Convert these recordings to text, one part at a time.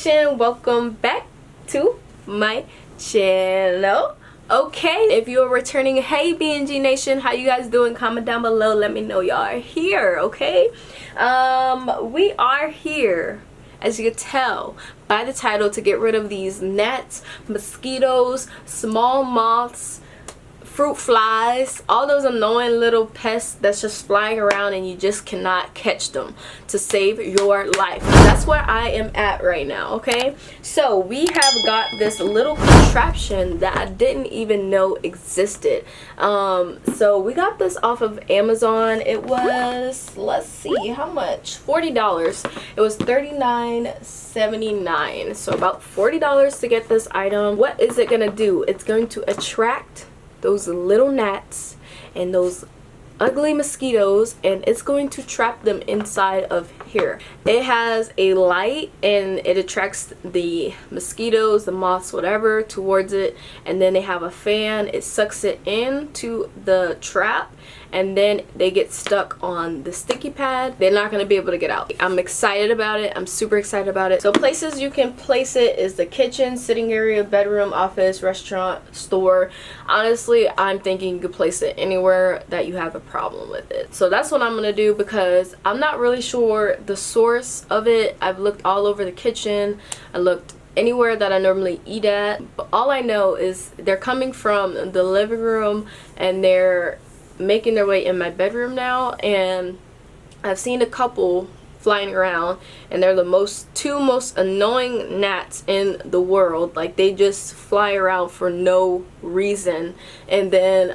Nation, welcome back to my channel. Okay, if you're returning, hey BNG Nation, how you guys doing? Comment down below, let me know y'all are here. Okay, we are here, as you can tell by the title, to get rid of these gnats, mosquitoes, small moths, fruit flies, all those annoying little pests that's just flying around and you just cannot catch them, to save your life. That's where I am at right now. Okay, so we have got this little contraption that I didn't even know existed. So we got this off of Amazon. It was, let's see how much, $40. It was $39.79, so about $40 to get this item. What is it gonna do? It's going to attract those little gnats and those ugly mosquitoes, and it's going to trap them inside of here. It has a light and it attracts the mosquitoes, the moths, whatever, towards it, and then they have a fan. It sucks it into the trap, and then they get stuck on the sticky pad. They're not going to be able to get out. I'm excited about it. I'm super excited about it. So places you can place it is the kitchen, sitting area, bedroom, office, restaurant, store. Honestly, I'm thinking you could place it anywhere that you have a problem with it. So that's what I'm going to do, because I'm not really sure the source of it. I've looked all over the kitchen. I looked anywhere that I normally eat at. But all I know is they're coming from the living room and they're making their way in my bedroom now, and I've seen a couple flying around, and they're the two most annoying gnats in the world. Like, they just fly around for no reason, and then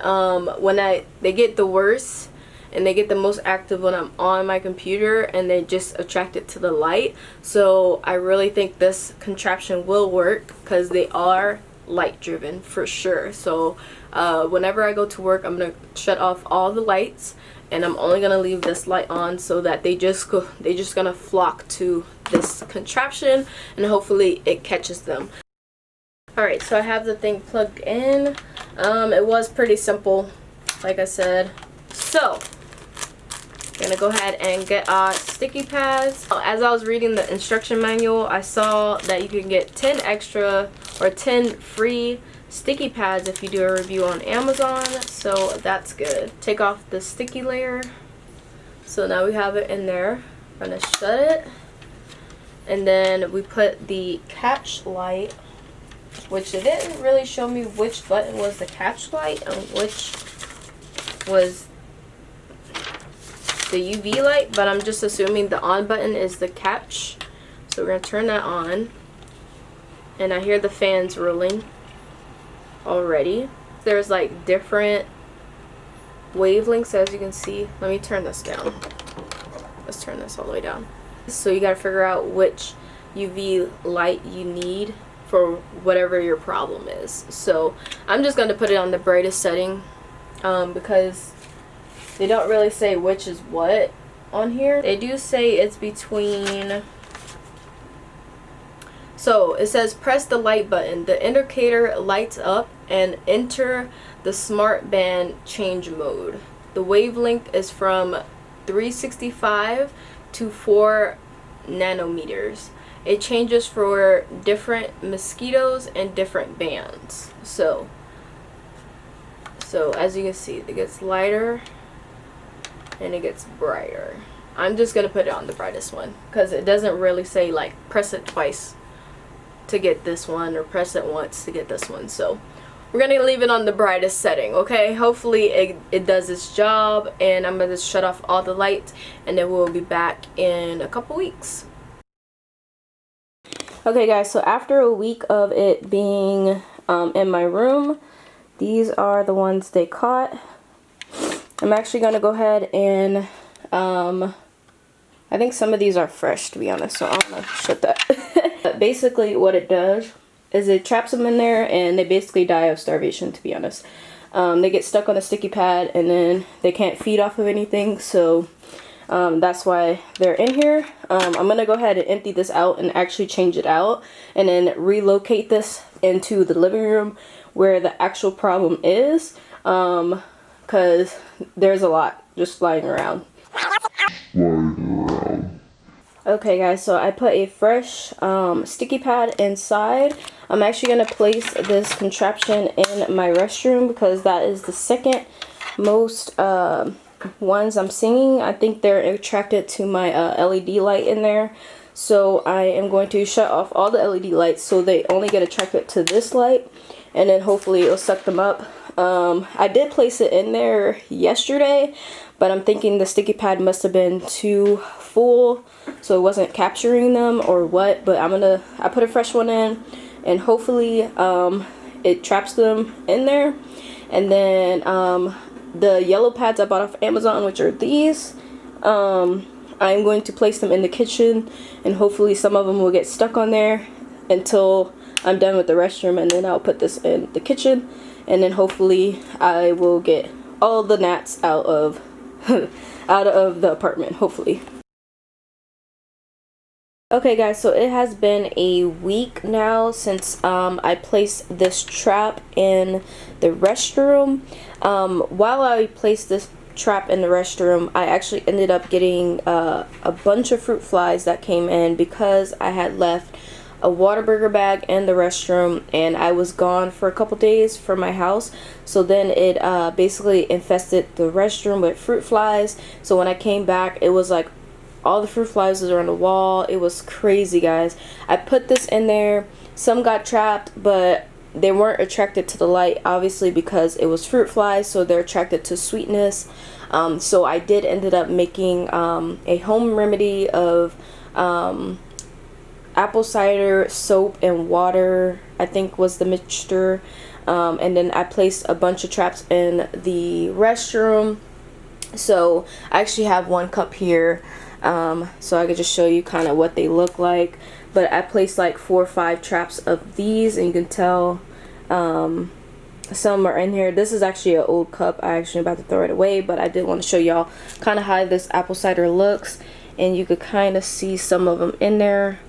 when they get the worst and they get the most active when I'm on my computer, and they just attract it to the light. So I really think this contraption will work, because they are light driven for sure. So whenever I go to work, I'm gonna shut off all the lights, and I'm only gonna leave this light on, so that they just gonna flock to this contraption, and hopefully it catches them. Alright, so I have the thing plugged in. It was pretty simple, like I said. So I'm gonna go ahead and get our sticky pads. As I was reading the instruction manual, I saw that you can get 10 extra or 10 free sticky pads if you do a review on Amazon, so that's good. Take off the sticky layer. So now we have it in there. I'm gonna shut it, and then we put the catch light, which it didn't really show me which button was the catch light and which was the UV light, but I'm just assuming the on button is the catch. So we're gonna turn that on, and I hear the fans rolling already. There's like different wavelengths, as you can see. Let me turn this down. Let's turn this all the way down. So you gotta figure out which UV light you need for whatever your problem is. So I'm just gonna put it on the brightest setting, because they don't really say which is what on here. They do say it's between. So it says press the light button. The indicator lights up and enter the Smartband change mode. The wavelength is from 365 to 4 nanometers. It changes for different mosquitoes and different bands. So as you can see, it gets lighter and it gets brighter. I'm just gonna put it on the brightest one, because it doesn't really say like press it twice to get this one or press it once to get this one. So we're gonna leave it on the brightest setting. Okay, hopefully it does its job, and I'm gonna shut off all the lights, and then we'll be back in a couple weeks. Okay guys, so after a week of it being in my room, these are the ones they caught. I'm actually gonna go ahead and I think some of these are fresh, to be honest, so I'm gonna shut that. But basically what it does is it traps them in there, and they basically die of starvation, to be honest. They get stuck on a sticky pad, and then they can't feed off of anything, so that's why they're in here. I'm gonna go ahead and empty this out and actually change it out, and then relocate this into the living room where the actual problem is, because there's a lot just flying around. Okay guys, so I put a fresh sticky pad inside. I'm actually going to place this contraption in my restroom because that is the second most ones I'm seeing. I think they're attracted to my LED light in there. So I am going to shut off all the LED lights so they only get attracted to this light, and then hopefully it'll suck them up. I did place it in there yesterday, but I'm thinking the sticky pad must have been too full, so it wasn't capturing them or what. But I put a fresh one in, and hopefully it traps them in there. And then the yellow pads I bought off Amazon, which are these, I'm going to place them in the kitchen, and hopefully some of them will get stuck on there until I'm done with the restroom, and then I'll put this in the kitchen, and then hopefully I will get all the gnats out of out of the apartment, hopefully. Okay guys, so it has been a week now since I placed this trap in the restroom. While I placed this trap in the restroom, I actually ended up getting a bunch of fruit flies that came in because I had left a Whataburger bag in the restroom, and I was gone for a couple days from my house. So then it basically infested the restroom with fruit flies. So when I came back, it was like all the fruit flies were on the wall. It was crazy, guys. I put this in there. Some got trapped, but they weren't attracted to the light, obviously, because it was fruit flies, so they're attracted to sweetness. So I did ended up making a home remedy of apple cider, soap, and water, I think was the mixture. And then I placed a bunch of traps in the restroom. So I actually have one cup here, so I could just show you kind of what they look like. But I placed like 4 or 5 traps of these, and you can tell some are in here. This is actually an old cup. I actually about to throw it away, but I did want to show y'all kind of how this apple cider looks, and you could kind of see some of them in there.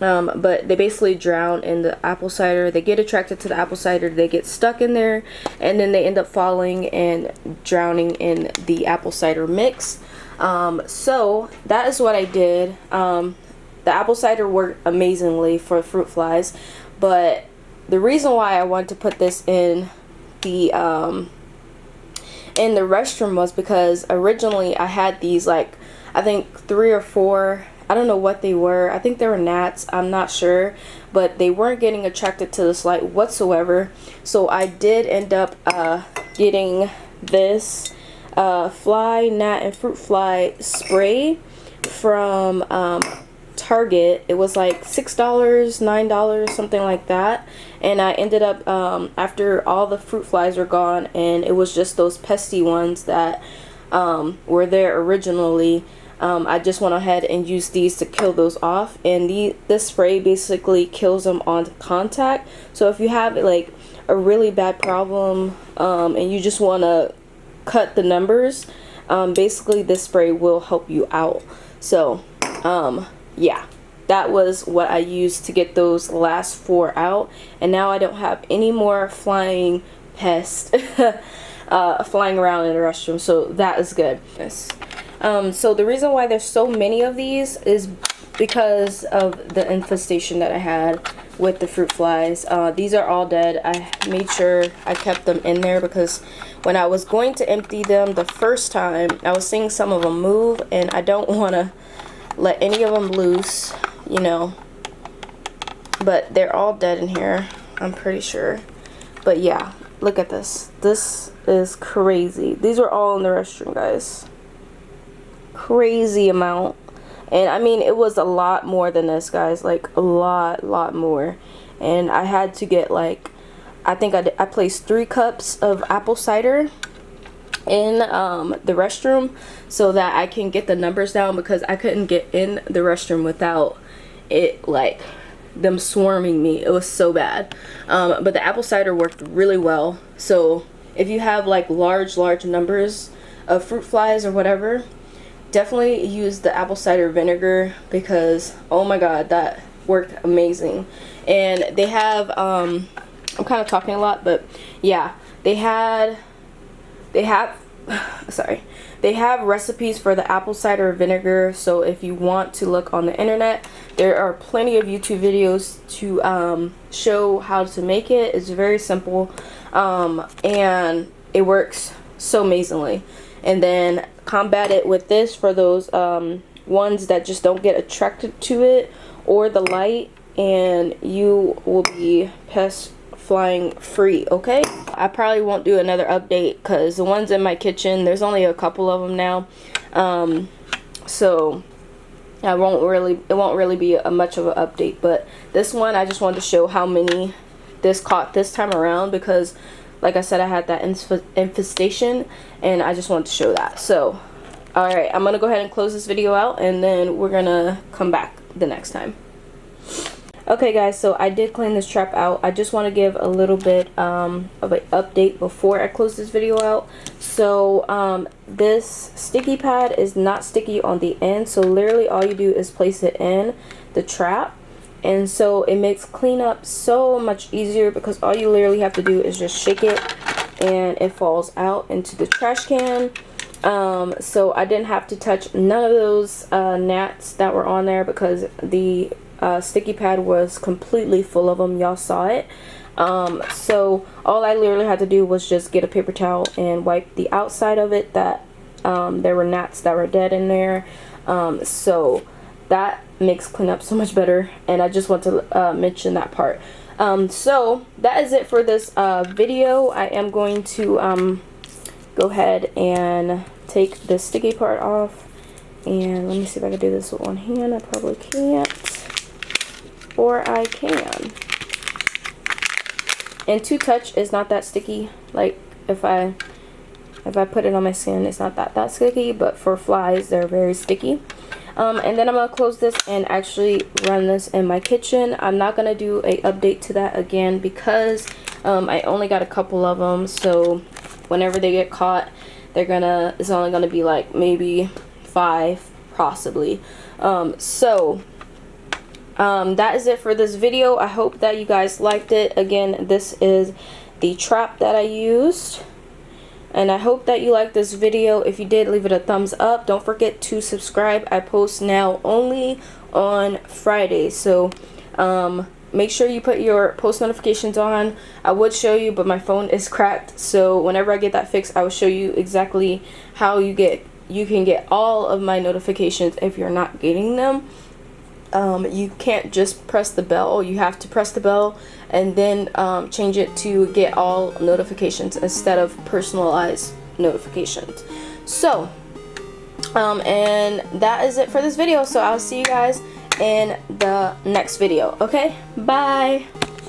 But they basically drown in the apple cider. They get attracted to the apple cider, they get stuck in there, and then they end up falling and drowning in the apple cider mix. So that is what I did. The apple cider worked amazingly for fruit flies, but the reason why I wanted to put this in the restroom was because originally I had these, like, I think 3 or 4, I don't know what they were. I think they were gnats, I'm not sure, but they weren't getting attracted to this light whatsoever. So I did end up getting this fly, gnat, and fruit fly spray from Target. It was like $6, $9, something like that. And I ended up after all the fruit flies were gone, and it was just those pesky ones that were there originally, I just went ahead and used these to kill those off. And this spray basically kills them on contact. So if you have like a really bad problem and you just want to cut the numbers, basically this spray will help you out. So yeah, that was what I used to get those last 4 out, and now I don't have any more flying pests flying around in the restroom, so that is good. Yes. So the reason why there's so many of these is because of the infestation that I had with the fruit flies. These are all dead. I made sure I kept them in there because when I was going to empty them the first time, I was seeing some of them move, and I don't want to let any of them loose, you know. But they're all dead in here, I'm pretty sure. But yeah, look at this. This is crazy. These were all in the restroom, guys. Crazy amount. And I mean, it was a lot more than this, guys, like a lot more. And I had to get, like, I think I placed 3 cups of apple cider in the restroom so that I can get the numbers down, because I couldn't get in the restroom without it, like, them swarming me. It was so bad. But the apple cider worked really well. So if you have like large numbers of fruit flies or whatever, definitely use the apple cider vinegar, because oh my god, that worked amazing. And they have I'm kind of talking a lot, but yeah, they have sorry, they have recipes for the apple cider vinegar. So if you want to look on the internet, there are plenty of YouTube videos to show how to make it. It's very simple, and it works so amazingly. And then combat it with this for those ones that just don't get attracted to it or the light, and you will be pest flying free. Okay, I probably won't do another update because the ones in my kitchen, there's only a couple of them now, so it won't really be much of an update. But this one, I just wanted to show how many this caught this time around, because like I said, I had that infestation, and I just wanted to show that. So alright, I'm gonna go ahead and close this video out, and then we're gonna come back the next time. Okay guys, so I did clean this trap out. I just want to give a little bit of an update before I close this video out. So this sticky pad is not sticky on the end, so literally all you do is place it in the trap, and so it makes cleanup so much easier, because all you literally have to do is just shake it and it falls out into the trash can. So I didn't have to touch none of those gnats that were on there, because the sticky pad was completely full of them. Y'all saw it. So all I literally had to do was just get a paper towel and wipe the outside of it, that there were gnats that were dead in there. So that makes cleanup so much better, and I just want to mention that part. So that is it for this video. I am going to go ahead and take the sticky part off, and let me see if I can do this with one hand. I probably can't, or I can. And to touch is not that sticky. Like if I put it on my skin, it's not that sticky, but for flies, they're very sticky. And then I'm gonna close this and actually run this in my kitchen. I'm not gonna do a update to that again, because I only got a couple of them, so whenever they get caught, it's only gonna be like maybe 5 possibly. So that is it for this video. I hope that you guys liked it. Again, this is the trap that I used, and I hope that you liked this video. If you did, leave it a thumbs up. Don't forget to subscribe. I post now only on Friday, so make sure you put your post notifications on. I would show you, but my phone is cracked, so whenever I get that fixed, I will show you exactly how you can get all of my notifications if you're not getting them. You can't just press the bell. You have to press the bell and then change it to get all notifications instead of personalized notifications. So and that is it for this video, so I'll see you guys in the next video. Okay, bye.